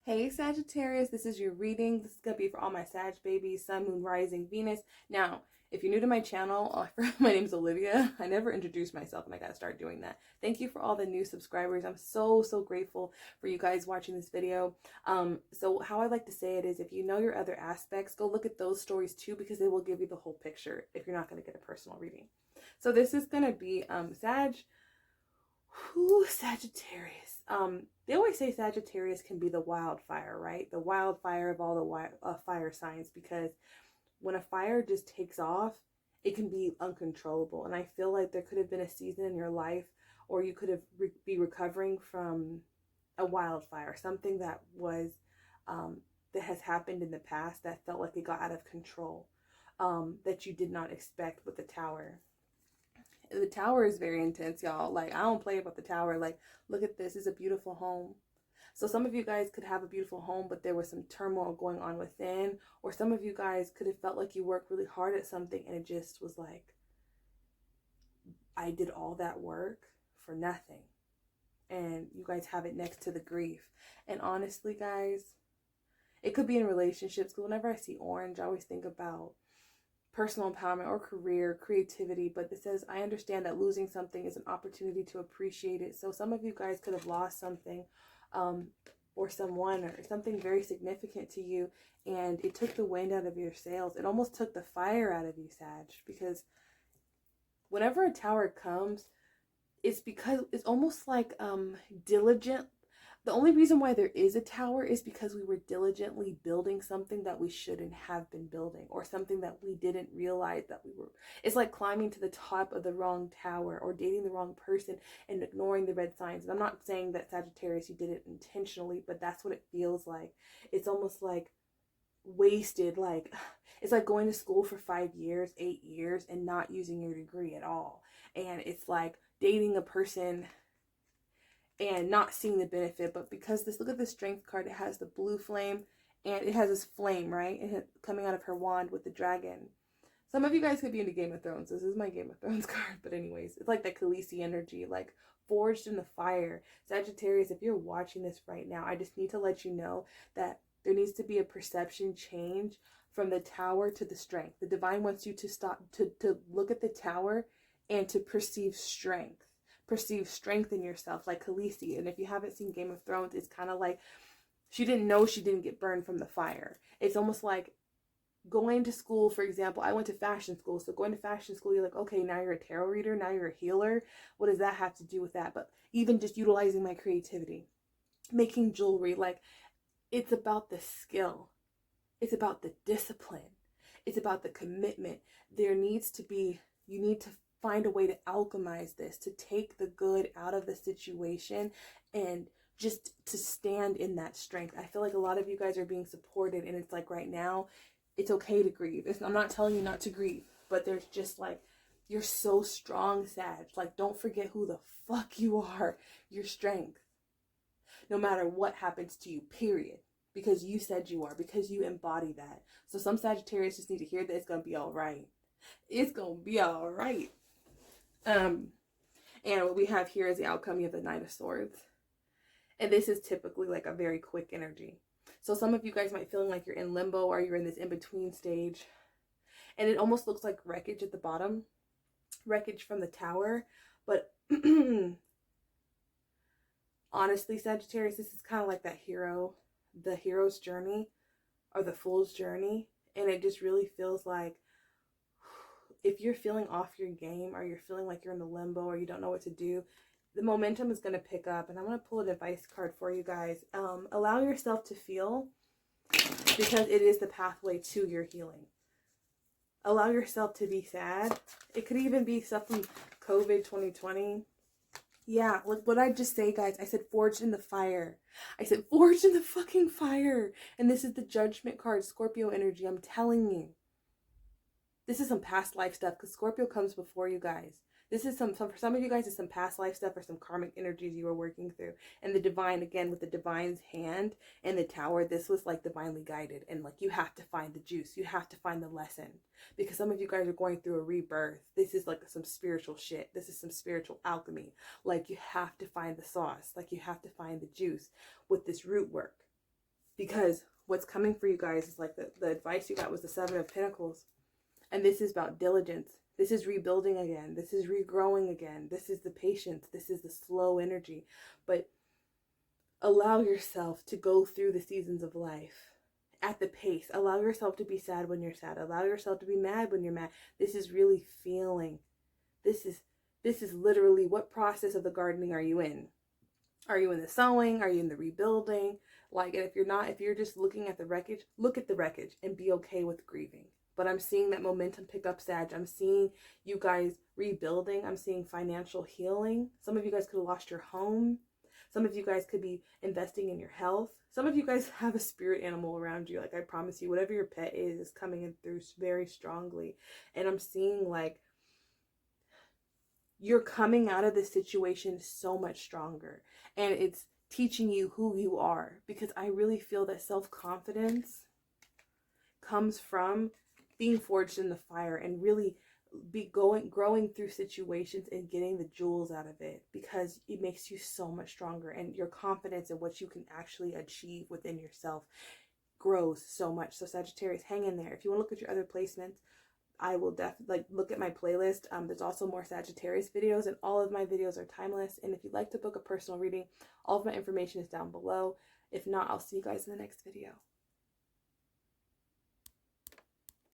Hey Sagittarius, this is your reading. This is going to be for all my Sag babies, Sun, Moon, Rising, Venus. Now, if you're new to my channel, my name's Olivia. I never introduced myself and I got to start doing that. Thank you for all the new subscribers. I'm so grateful for you guys watching this video. So how I like to say it is, if you know your other aspects, go look at those stories too, because they will give you the whole picture if you're not going to get a personal reading. So this is going to be Sagittarius. They always say Sagittarius can be the wildfire, right? The wildfire of all the fire signs, because when a fire just takes off, it can be uncontrollable. And I feel like there could have been a season in your life, or you could have be recovering from a wildfire, something that was that has happened in the past that felt like it got out of control, that you did not expect with the Tower. The Tower is very intense, y'all. Like, I don't play about the Tower. Like, look at this. It's a beautiful home. So some of you guys could have a beautiful home, but there was some turmoil going on within. Or some of you guys could have felt like you worked really hard at something and it just was like, I did all that work for nothing. And you guys have it next to the grief. And honestly, guys, it could be in relationships. Because whenever I see orange, I always think about personal empowerment or career, creativity. But it says, I understand that losing something is an opportunity to appreciate it. So some of you guys could have lost something, or someone, or something very significant to you, and it took the wind out of your sails. It almost took the fire out of you, Sag, because whenever a Tower comes, it's because it's almost like diligent. The only reason why there is a Tower is because we were diligently building something that we shouldn't have been building, or something that we didn't realize that we were. It's like climbing to the top of the wrong tower, or dating the wrong person and ignoring the red signs. And I'm not saying that Sagittarius, you did it intentionally, but that's what it feels like. It's almost like wasted. Like, it's like going to school for 5 years, 8 years, and not using your degree at all. And it's like dating a person and not seeing the benefit. But because this, look at the Strength card, it has the blue flame, and it has this flame, right? Coming out of her wand with the dragon. Some of you guys could be into Game of Thrones. This is my Game of Thrones card. But anyways, it's like that Khaleesi energy, like forged in the fire. Sagittarius, if you're watching this right now, I just need to let you know that there needs to be a perception change from the Tower to the Strength. The divine wants you to stop, to look at the Tower and to perceive strength. Perceive strength in yourself, like Khaleesi. And if you haven't seen Game of Thrones, it's kind of like she didn't know she didn't get burned from the fire. It's almost like going to school. For example, I went to fashion school. So going to fashion school, you're like, okay, now you're a tarot reader, now you're a healer. What does that have to do with that? But even just utilizing my creativity, making jewelry, like, it's about the skill. It's about the discipline. It's about the commitment. There needs to be, you need to find a way to alchemize this, to take the good out of the situation and just to stand in that strength. I feel like a lot of you guys are being supported, and it's like right now, it's okay to grieve. I'm not telling you not to grieve, but there's just like, you're so strong, Sag. Like, don't forget who the fuck you are. Your strength. No matter what happens to you, period. Because you said you are, because you embody that. So some Sagittarius just need to hear that it's going to be all right. It's going to be all right. And what we have here is the outcome. You have the Knight of Swords. And this is typically like a very quick energy. So some of you guys might feel like you're in limbo, or you're in this in-between stage. And it almost looks like wreckage at the bottom. Wreckage from the Tower. But honestly, Sagittarius, this is kind of like that hero. The hero's journey, or the fool's journey. And it just really feels like, if you're feeling off your game, or you're feeling like you're in the limbo, or you don't know what to do, the momentum is going to pick up. And I'm going to pull an advice card for you guys. Allow yourself to feel, because it is the pathway to your healing. Allow yourself to be sad. It could even be stuff from COVID 2020. Yeah, like what I just say, guys. I said forged in the fire. I said forged in the fucking fire. And this is the Judgment card, Scorpio energy. I'm telling you. This is some past life stuff, because Scorpio comes before you guys. This is for some of you guys, it's some past life stuff, or some karmic energies you were working through. And the divine, again, with the divine's hand and the Tower, this was like divinely guided. And like, you have to find the juice. You have to find the lesson. Because some of you guys are going through a rebirth. This is like some spiritual shit. This is some spiritual alchemy. Like, you have to find the sauce. Like, you have to find the juice with this root work. Because what's coming for you guys is like the advice you got was the Seven of Pentacles. And this is about diligence. This is rebuilding again. This is regrowing again. This is the patience. This is the slow energy. But allow yourself to go through the seasons of life at the pace. Allow yourself to be sad when you're sad. Allow yourself to be mad when you're mad. This is really feeling. This is literally, what process of the gardening are you in? Are you in the sowing? Are you in the rebuilding? Like, and if you're not, if you're just looking at the wreckage, look at the wreckage and be okay with grieving. But I'm seeing that momentum pick up, Sag. I'm seeing you guys rebuilding. I'm seeing financial healing. Some of you guys could have lost your home. Some of you guys could be investing in your health. Some of you guys have a spirit animal around you. Like, I promise you, whatever your pet is coming in through very strongly. And I'm seeing like you're coming out of this situation so much stronger. And it's teaching you who you are. Because I really feel that self-confidence comes from being forged in the fire and really growing through situations and getting the jewels out of it, because it makes you so much stronger, and your confidence in what you can actually achieve within yourself grows so much. So Sagittarius, hang in there. If you want to look at your other placements, I will definitely look at my playlist. There's also more Sagittarius videos, and all of my videos are timeless. And if you'd like to book a personal reading, all of my information is down below. If not, I'll see you guys in the next video.